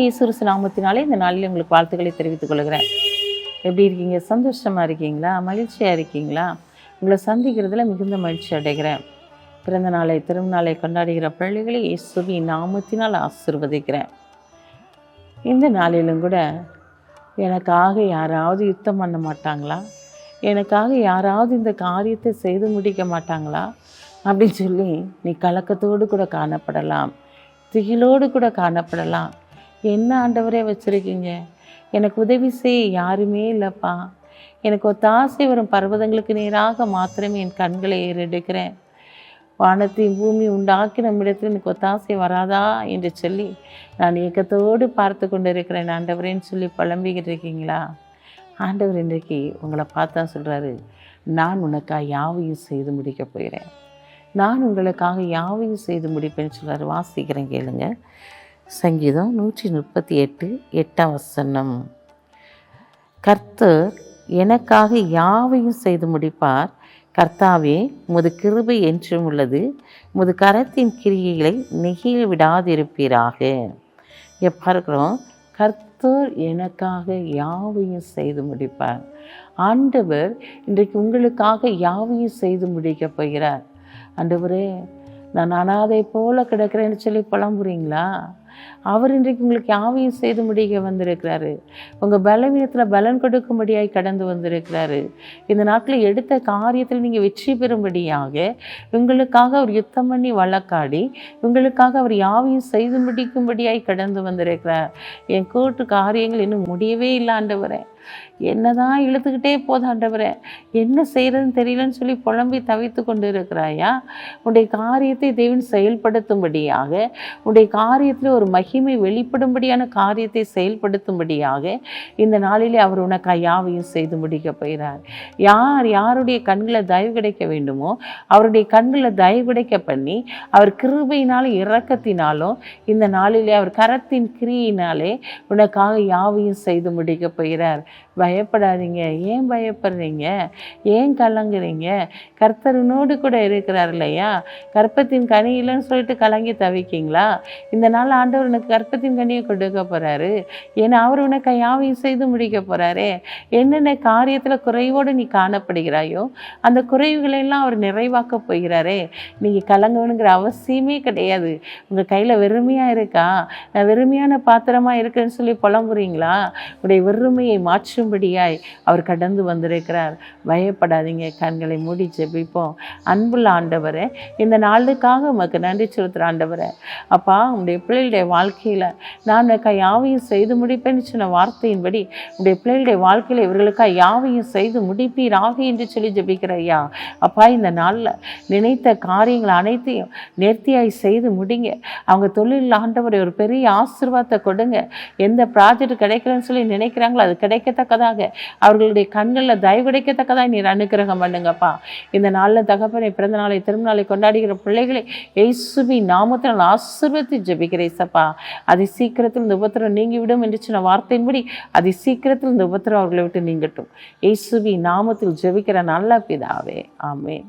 இயேசு கிறிஸ்து நாமத்தினாலே இந்த நாளில் உங்களுக்கு வாழ்த்துக்களை தெரிவித்துக் கொள்கிறேன். எப்படி இருக்கீங்க? சந்தோஷமாக இருக்கீங்களா? மகிழ்ச்சியாக இருக்கீங்களா? உங்களை சந்திக்கிறதுல மிகுந்த மகிழ்ச்சி அடைகிறேன். பிறந்த நாளை திருநாளை கொண்டாடுகிற பிள்ளைகளை இயேசுவின் நாமத்தினால் ஆசீர்வதிக்கிறேன். இந்த நாளிலும் கூட எனக்காக யாராவது யுத்தம் பண்ண மாட்டாங்களா, எனக்காக யாராவது இந்த காரியத்தை செய்து முடிக்க மாட்டாங்களா அப்படின்னு சொல்லி நீ கலக்கத்தோடு கூட காணப்படலாம், திகிலோடு கூட காணப்படலாம். என்ன ஆண்டவரே வச்சுருக்கீங்க, எனக்கு உதவி செய்ய யாருமே இல்லைப்பா, எனக்கு ஒத்தாசை வரும் பர்வதங்களுக்கு நேராக மாத்திரமே என் கண்களை ஏறெடுக்கிறேன், வானத்தையும் பூமி உண்டாக்கி நம்மிடத்தில் எனக்கு ஒத்தாசை வராதா என்று சொல்லி நான் ஏக்கத்தோடு பார்த்து கொண்டு இருக்கிறேன் ஆண்டவரேன்னு சொல்லி புலம்பிக்கிட்டு இருக்கீங்களா? ஆண்டவர் இன்றைக்கு உங்களை பார்த்தா சொல்கிறாரு, நான் உனக்காக யாவையும் செய்து முடிக்க போகிறேன், நான் உங்களுக்காக யாவையும் செய்து முடிப்பேன்னு சொல்கிறார். வாசிக்கிறேன் கேளுங்க. சங்கீதம் 138 8ஆம் வசனம். கர்த்தர் எனக்காக யாவையும் செய்து முடிப்பார், கர்த்தாவே உமது கிருபை என்றும் உள்ளது, உமது கரத்தின் கிரியைகளை நெகிழ விடாதிருப்பீராக. எப்போ இருக்கிறோம்? கர்த்தர் எனக்காக யாவையும் செய்து முடிப்பார். ஆண்டவர் இன்றைக்கு உங்களுக்காக யாவையும் செய்து முடிக்க போகிறார். ஆண்டவரே, நான் அனாதை போல கிடக்கிறேன்னு சொல்லி புலம்புறீங்களா? அவர் இன்றைக்கு உங்களுக்கு யாவையும் செய்து முடிக்க வந்திருக்கிறாரு. உங்கள் பலவீனத்தில் பலன் கொடுக்கும்படியாய் கடந்து வந்திருக்கிறாரு. இந்த நாட்டில் எடுத்த காரியத்தில் நீங்கள் வெற்றி பெறும்படியாக உங்களுக்காக அவர் யுத்தம் பண்ணி வழக்காடி உங்களுக்காக அவர் யாவையும் செய்து முடிக்கும்படியாய் கடந்து வந்திருக்கிறார். என் கூட்டு காரியங்கள் இன்னும் முடியவே இல்லை ஆண்டவரே, என்னதான் இழுத்துக்கிட்டே போது ஆண்டவரே, என்ன செய்கிறதுன்னு தெரியலன்னு சொல்லி புலம்பி தவித்து கொண்டு இருக்கிறாயா? உன்னுடைய காரியத்தை தேவன் செயல்படுத்தும்படியாக, உன்னுடைய காரியத்தில் ஒரு மகிமை வெளிப்படும்படியான காரியத்தை செயல்படுத்தும்படியாக இந்த நாளிலே அவர் உனக்காக யாவையும் செய்து முடிக்க போகிறார். யாருடைய கண்களை தயவு கிடைக்க வேண்டுமோ அவருடைய கண்களை தயவு கிடைக்க பண்ணி அவர் கிருபையினாலும் இரக்கத்தினாலும் இந்த நாளிலே அவர் கரத்தின் கிரியினாலே உனக்காக யாவையும் செய்து முடிக்க போகிறார். பயப்படாதீங்க. ஏன் பயப்படுறீங்க? ஏன் கலங்குறீங்க? கர்த்தருனோடு கூட இருக்கிறார் இல்லையா? கற்பத்தின் கனி இல்லைன்னு சொல்லிட்டு கலங்கி தவிக்கிங்களா? இந்த நாள் ஆண்டவர் உனக்கு கற்பத்தின் கனியை கொடுக்க போகிறாரு. ஏன்னா அவர் உனக்கு யாவையும் செய்து முடிக்க போகிறாரே. என்னென்ன காரியத்தில் குறைவோடு நீ காணப்படுகிறாயோ அந்த குறைவுகளெல்லாம் அவர் நிறைவாக்க போகிறாரே. நீங்கள் கலங்கணுங்கிற அவசியமே கிடையாது. உங்கள் கையில் வெறுமையாக இருக்கா, நான் வெறுமையான பாத்திரமாக இருக்குன்னு சொல்லி புலம்புறீங்களா? உடைய வெறுமையை மாற்றும்படியாய் அவர் கடந்து வந்திருக்கிறார். பயப்படாதீங்க. கண்களை மூடி ஜெபிப்போம். அன்புள்ள ஆண்டவரே, இந்த நாளுக்காக உமக்கு நன்றி செலுத்துகிற ஆண்டவரே. அப்பா, உங்களுடைய பிள்ளைகளுடைய வாழ்க்கையில் நான் யாவையும் செய்து முடிப்பேன்னு சொன்ன வார்த்தையின்படி உங்களுடைய பிள்ளைகளுடைய வாழ்க்கையில் இவர்களுக்காக யாவையும் செய்து முடிப்பீராக என்று சொல்லி ஜெபிக்கிற ஐயா. அப்பா, இந்த நாளில் நினைத்த காரியங்கள் அனைத்தையும் நேர்த்தியாய் செய்து முடிங்க. அவங்க தொழிலில் ஆண்டவரை ஒரு பெரிய ஆசீர்வாதத்தை கொடுங்க. எந்த ப்ராஜெக்ட் கிடைக்கலன்னு சொல்லி நினைக்கிறாங்களோ அது கிடைக்கத்தக்கதாக, அவர்களுடைய கண்களில் தயவு கிடைக்கத்தக்கதாக நீர் அனுக்கிரகம் பண்ணுங்கப்பா. இந்த நாளில் தகப்பனை பிறந்த நாளை திருநாளை கொண்டாடுகிற பிள்ளைகளை இயேசுவின் நாமத்தில் ஆசீர்வதித்து ஜெபிக்கிறேசப்பா. அதி சீக்கிரத்தில் இந்த உபத்திரம் நீங்கிவிடும் என்று சொன்ன வார்த்தையின்படி அதி சீக்கிரத்தில் இந்த உபத்திரம் அவர்களை விட்டு நீங்கட்டும். இயேசுவின் நாமத்தில் ஜெபிக்கிற நல்ல பிதாவே, ஆமென்.